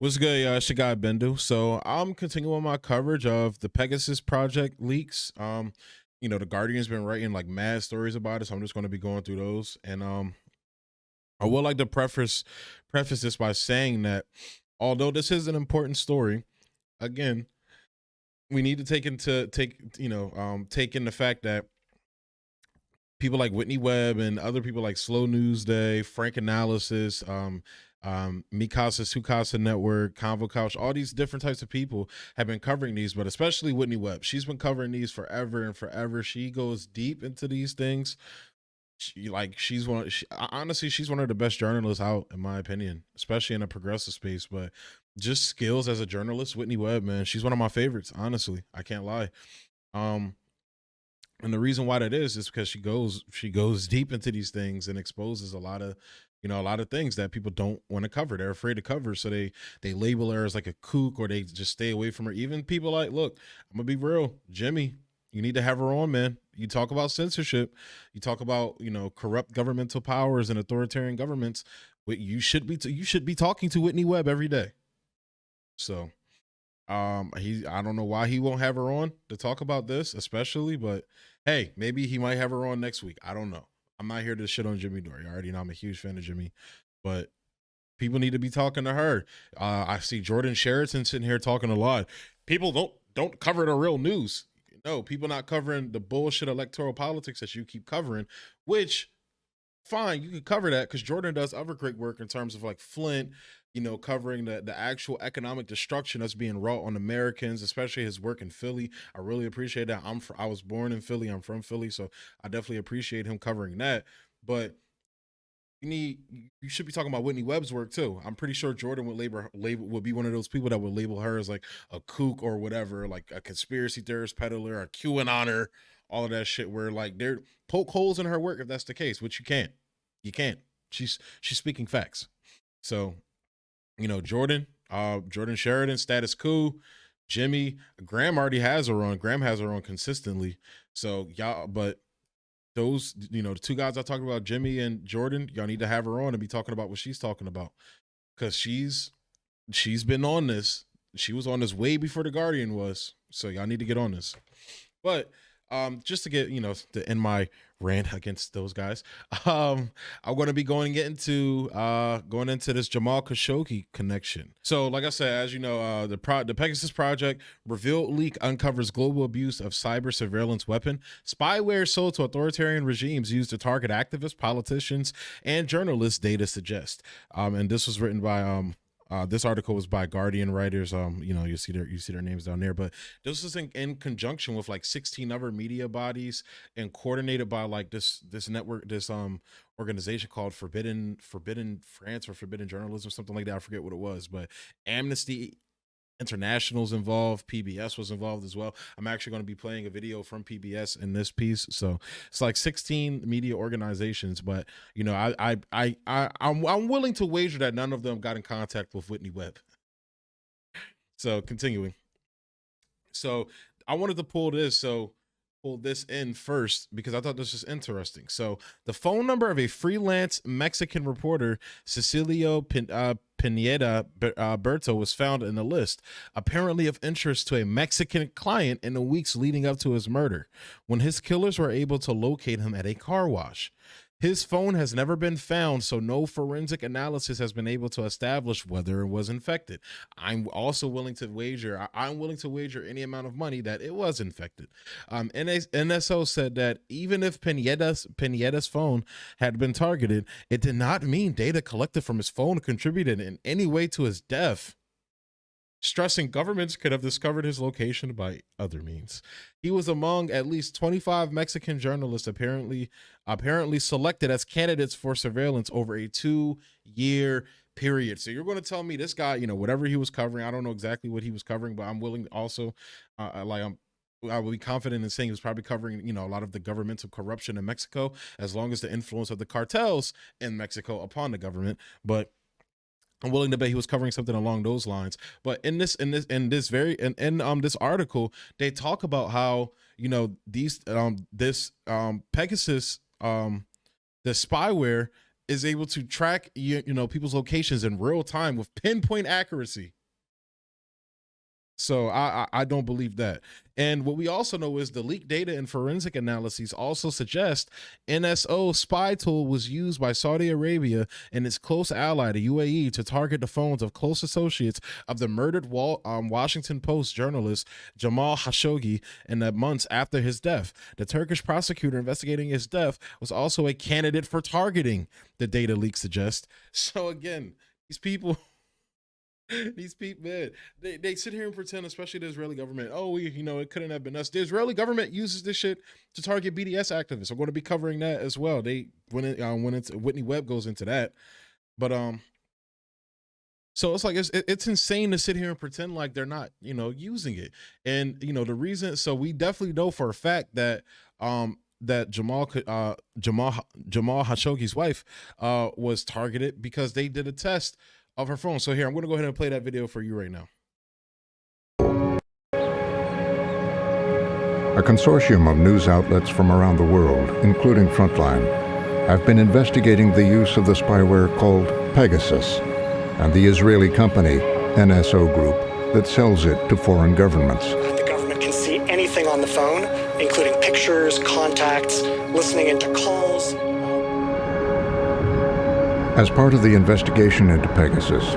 What's good, y'all? It's your guy Bendu. So I'm continuing my coverage of the Pegasus project leaks. The Guardian's been writing like mad stories about it, so I'm just going to be going through those. And I would like to preface this by saying that although this is an important story, again, we need to take in the fact that people like Whitney Webb and other people like Slow News Day, Frank Analysis, Mikasa Sukasa Network, Convo Couch, all these different types of people have been covering these, but especially Whitney Webb. She's been covering these forever and forever. She goes deep into these things. Honestly, she's one of the best journalists out, in my opinion, especially in a progressive space. But just skills as a journalist, Whitney Webb, man, she's one of my favorites. Honestly, I can't lie. And the reason why that is because she goes deep into these things and exposes a lot of things that people don't want to cover. They're afraid to cover, so they label her as like a kook, or they just stay away from her. Even people like, look, I'm gonna be real, Jimmy, you need to have her on, man. You talk about censorship, you talk about corrupt governmental powers and authoritarian governments, but you should be talking to Whitney Webb every day. So I don't know why he won't have her on to talk about this, especially, but hey, maybe he might have her on next week. I don't know. I'm not here to shit on Jimmy Dore. You already know I'm a huge fan of Jimmy, but people need to be talking to her. I see Jordan Sheraton sitting here talking a lot. People don't cover the real news. No, people not covering the bullshit electoral politics that you keep covering, which fine, you can cover that because Jordan does other great work in terms of like Flint, covering the actual economic destruction that's being wrought on Americans, especially his work in Philly. I really appreciate that. I was born in Philly. I'm from Philly, so I definitely appreciate him covering that. But you should be talking about Whitney Webb's work too. I'm pretty sure Jordan would be one of those people that would label her as like a kook or whatever, like a conspiracy theorist peddler, a QAnoner, all of that shit. Where like they're poke holes in her work if that's the case, which you can't. You can't. She's speaking facts. So Jordan Sheridan, status quo. Jimmy, Graham already has her on. Graham has her on consistently. So y'all, but those, the two guys I talked about, Jimmy and Jordan, y'all need to have her on and be talking about what she's talking about. Cause she's been on this. She was on this way before the Guardian was. So y'all need to get on this. But just to get, to end my rant against those guys, I'm going to be going into this Jamal Khashoggi connection. So like I said, as you know, the Pegasus project revealed leak uncovers global abuse of cyber surveillance weapon. Spyware sold to authoritarian regimes used to target activists, politicians, and journalists, data suggest. And this was written by this article was by Guardian writers. You see their names down there. But this is in conjunction with like 16 other media bodies and coordinated by like this network, this organization called Forbidden France or Forbidden Journalism, something like that. I forget what it was, but Amnesty International's involved, PBS was involved as well. I'm actually going to be playing a video from PBS in this piece. So it's like 16 media organizations, but I'm willing to wager that none of them got in contact with Whitney Webb. So continuing. So I wanted to pull this in first because I thought this was interesting. So the phone number of a freelance Mexican reporter, Cecilio Pineda Berto, was found in the list, apparently of interest to a Mexican client in the weeks leading up to his murder, when his killers were able to locate him at a car wash. His phone has never been found, so no forensic analysis has been able to establish whether it was infected. I'm willing to wager any amount of money that it was infected. NSO said that even if Pineda's phone had been targeted, it did not mean data collected from his phone contributed in any way to his death, stressing governments could have discovered his location by other means. He was among at least 25 Mexican journalists apparently selected as candidates for surveillance over a 2-year period. So you're going to tell me this guy, whatever he was covering, I don't know exactly what he was covering, but I'm willing to also, I will be confident in saying he was probably covering, a lot of the governmental corruption in Mexico, as long as the influence of the cartels in Mexico upon the government. But I'm willing to bet he was covering something along those lines. But in this article, they talk about how these Pegasus, the spyware is able to track people's locations in real time with pinpoint accuracy. So I don't believe that. And what we also know is the leaked data and forensic analyses also suggest NSO spy tool was used by Saudi Arabia and its close ally, the UAE, to target the phones of close associates of the murdered Washington Post journalist Jamal Khashoggi in the months after his death. The Turkish prosecutor investigating his death was also a candidate for targeting, the data leaks suggest. So again, these people, man, they sit here and pretend, especially the Israeli government, it couldn't have been us. The Israeli government uses this shit to target BDS activists. I'm going to be covering that as well. When Whitney Webb goes into that, but so it's like it's insane to sit here and pretend like they're not using it. And the reason, so we definitely know for a fact that that Jamal Khashoggi's wife was targeted because they did a test of her phone. So here, I'm going to go ahead and play that video for you right now. A consortium of news outlets from around the world, including Frontline, have been investigating the use of the spyware called Pegasus and the Israeli company NSO Group that sells it to foreign governments. The government can see anything on the phone, including pictures, contacts, listening into calls. As part of the investigation into Pegasus,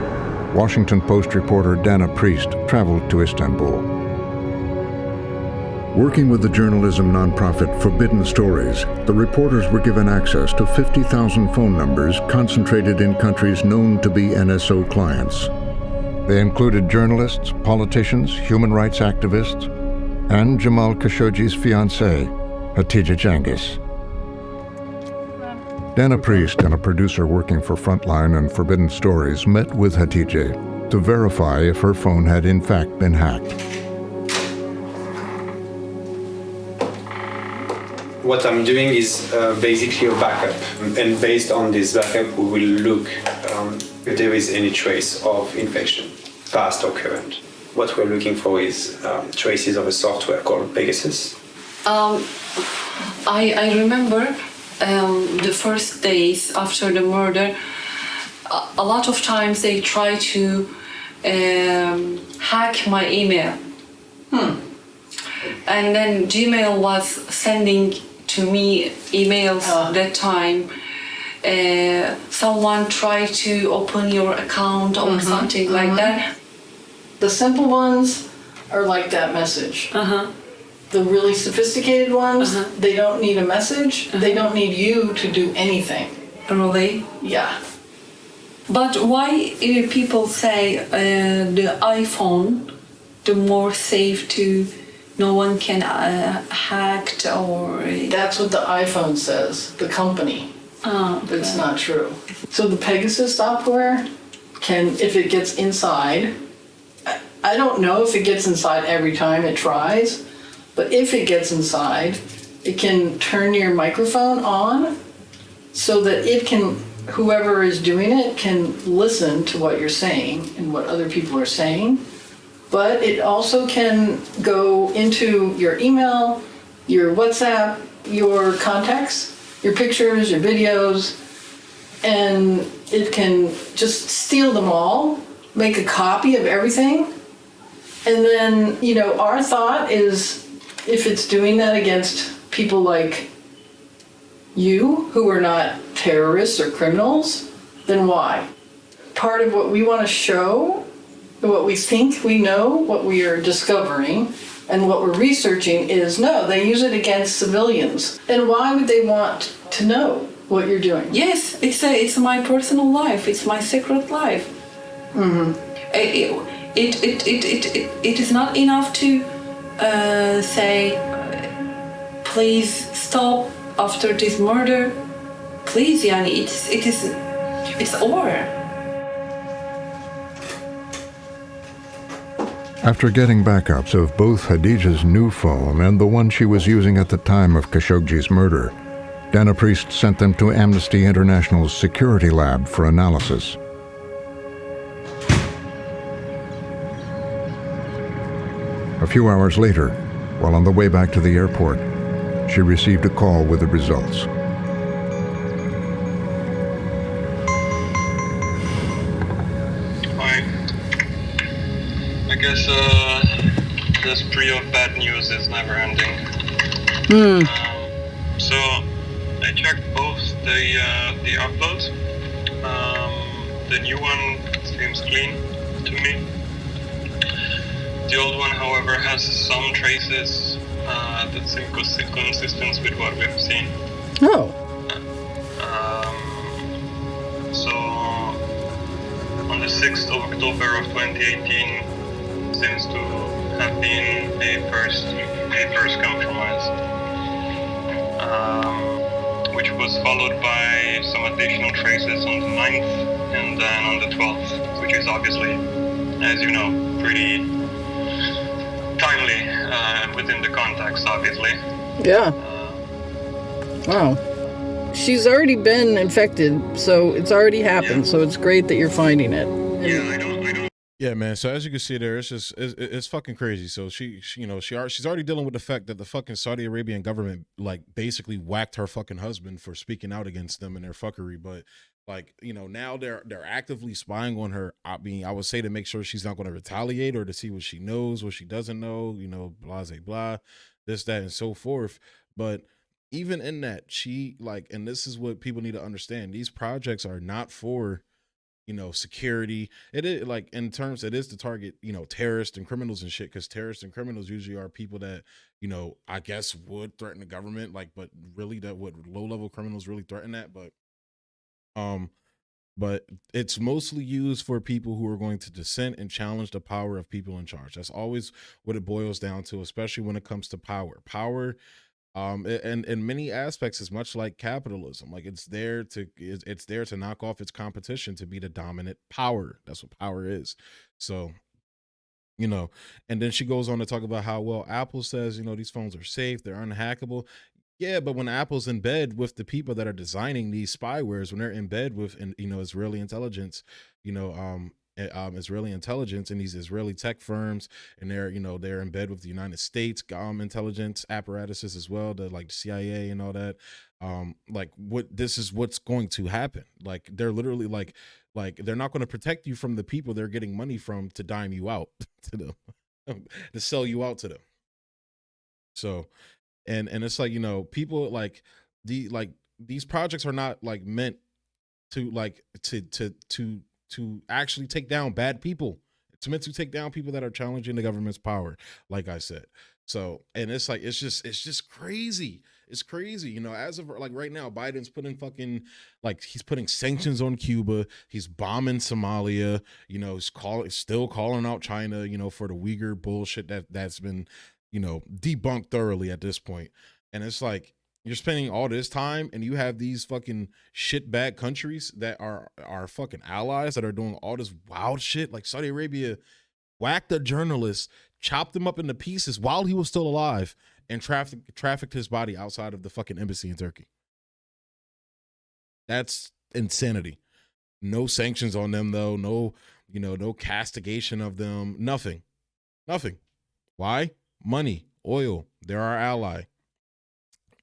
Washington Post reporter Dana Priest traveled to Istanbul. Working with the journalism nonprofit Forbidden Stories, the reporters were given access to 50,000 phone numbers concentrated in countries known to be NSO clients. They included journalists, politicians, human rights activists, and Jamal Khashoggi's fiancée, Hatice Cengiz. Dana Priest and a producer working for Frontline and Forbidden Stories met with Hatice to verify if her phone had in fact been hacked. What I'm doing is basically a backup, and based on this backup we will look if there is any trace of infection, past or current. What we're looking for is traces of a software called Pegasus. I remember the first days after the murder, a lot of times they try to hack my email. And then Gmail was sending to me emails that time. Someone tried to open your account or something like that. The simple ones are like that message. The really sophisticated ones, they don't need a message. They don't need you to do anything. Really? Yeah. But why people say the iPhone, the more safe to, no one can hack or... That's what the iPhone says, the company. But it's not true. So the Pegasus software can, if it gets inside, I don't know if it gets inside every time it tries, but if it gets inside, it can turn your microphone on so that it can, whoever is doing it can listen to what you're saying and what other people are saying. But it also can go into your email, your WhatsApp, your contacts, your pictures, your videos, and it can just steal them all, make a copy of everything. And then, our thought is, if it's doing that against people like you, who are not terrorists or criminals, then why? Part of what we want to show, what we think we know, what we are discovering, and what we're researching is, no, they use it against civilians. And why would they want to know what you're doing? Yes, it's my personal life. It's my secret life. It is not enough to say, please stop after this murder. Please, Yani, it's over. After getting backups of both Hatice's new phone and the one she was using at the time of Khashoggi's murder, Dana Priest sent them to Amnesty International's security lab for analysis. A few hours later, while on the way back to the airport, she received a call with the results. guess the spree of bad news is never ending. So I checked both the uploads. The new one seems clean to me. The old one, however, has some traces that's inconsistent with what we've seen. Oh. So on the 6th of October of 2018 seems to have been a first compromise, which was followed by some additional traces on the 9th and then on the 12th, which is obviously, as you know, pretty timely within the context, obviously. Yeah. Wow. She's already been infected, so it's already happened. Yeah. So it's great that you're finding it. Yeah, I don't. Yeah, man. So as you can see there, it's fucking crazy. So she's already dealing with the fact that the fucking Saudi Arabian government like basically whacked her fucking husband for speaking out against them and their fuckery. But like, now they're actively spying on her. I mean, I would say to make sure she's not going to retaliate or to see what she knows, what she doesn't know, blah, blah, blah, this, that, and so forth. But even in that, she like, and this is what people need to understand. These projects are not for, security. It is like in terms, it is to target, terrorists and criminals and shit. Cause terrorists and criminals usually are people that, I guess would threaten the government. Like, but really that would low level criminals really threaten that. But it's mostly used for people who are going to dissent and challenge the power of people in charge. That's always what it boils down to, especially when it comes to power. Power, and in many aspects, is much like capitalism. Like it's there to knock off its competition, to be the dominant power. That's what power is. So, and then she goes on to talk about how, well, Apple says, these phones are safe, they're unhackable. Yeah, but when Apple's in bed with the people that are designing these spywares, when they're in bed with, Israeli intelligence, Israeli intelligence and these Israeli tech firms, and they're in bed with the United States intelligence apparatuses as well, the like the CIA and all that. This is what's going to happen. Like they're literally like they're not going to protect you from the people they're getting money from to dime you out to them, to sell you out to them. So. And it's like, people like these projects are not like meant to like to actually take down bad people. It's meant to take down people that are challenging the government's power, like I said. So, and it's like, it's just crazy. It's crazy. As of like right now, Biden's putting he's putting sanctions on Cuba. He's bombing Somalia, he's still calling out China, for the Uyghur bullshit that's been, debunked thoroughly at this point. And it's like, you're spending all this time and you have these fucking shitbag countries that are fucking allies that are doing all this wild shit. Like Saudi Arabia whacked a journalist, chopped him up into pieces while he was still alive, and trafficked his body outside of the fucking embassy in Turkey. That's insanity. No sanctions on them though. No, no castigation of them. Nothing. Why? Money, oil. They're our ally.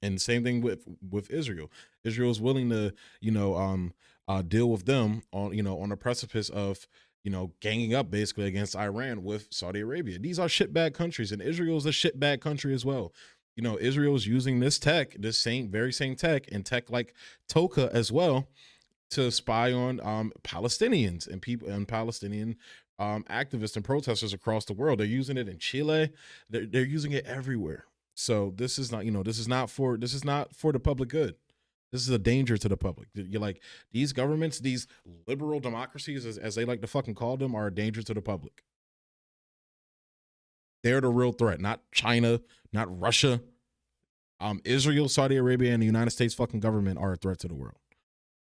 And same thing with Israel. Israel is willing to, deal with them on the precipice of, ganging up basically against Iran with Saudi Arabia. These are shitbag countries, and Israel is a shitbag country as well. Israel is using this tech, very same tech, and tech like Toka as well, to spy on Palestinians and people and Palestinian activists and protesters across the world. They're using it in Chile. They're using it everywhere. So this is not, this is not for the public good. This is a danger to the public. You're like, these governments, these liberal democracies, as they like to fucking call them, are a danger to the public. They're the real threat, not China, not Russia. Israel, Saudi Arabia, and the United States fucking government are a threat to the world.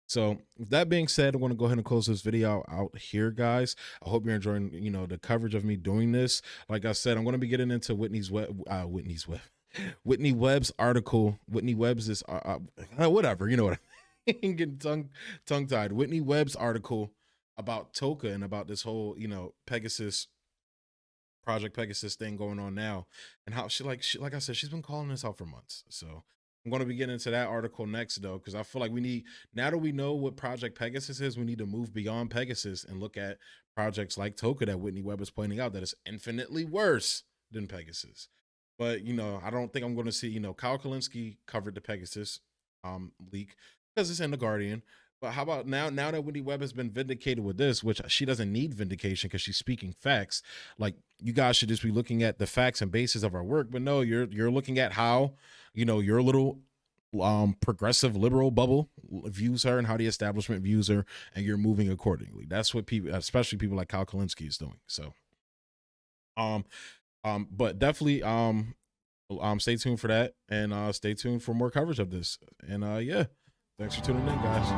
So with that being said, I'm going to go ahead and close this video out here, guys. I hope you're enjoying, the coverage of me doing this. Like I said, I'm going to be getting into Whitney Webb's article. Whitney Webb's is whatever, what I'm getting tongue tied. Whitney Webb's article about Toka and about this whole, Pegasus, Project Pegasus thing going on now, and how she like I said, she's been calling this out for months. So I'm going to be getting into that article next, though, because I feel like we need, now that we know what Project Pegasus is, we need to move beyond Pegasus and look at projects like Toka that Whitney Webb is pointing out that is infinitely worse than Pegasus. But, you know, I don't think I'm going to see, you know, Kyle Kalinske covered the Pegasus leak because it's in The Guardian. But how about now that Whitney Webb has been vindicated with this, which she doesn't need vindication because she's speaking facts, like you guys should just be looking at the facts and basis of our work. But no, you're looking at how, you know, your little progressive liberal bubble views her and how the establishment views her, and you're moving accordingly. That's what people, especially people like Kyle Kalinske, is doing. So but definitely stay tuned for that, and stay tuned for more coverage of this. And yeah, thanks for tuning in, guys.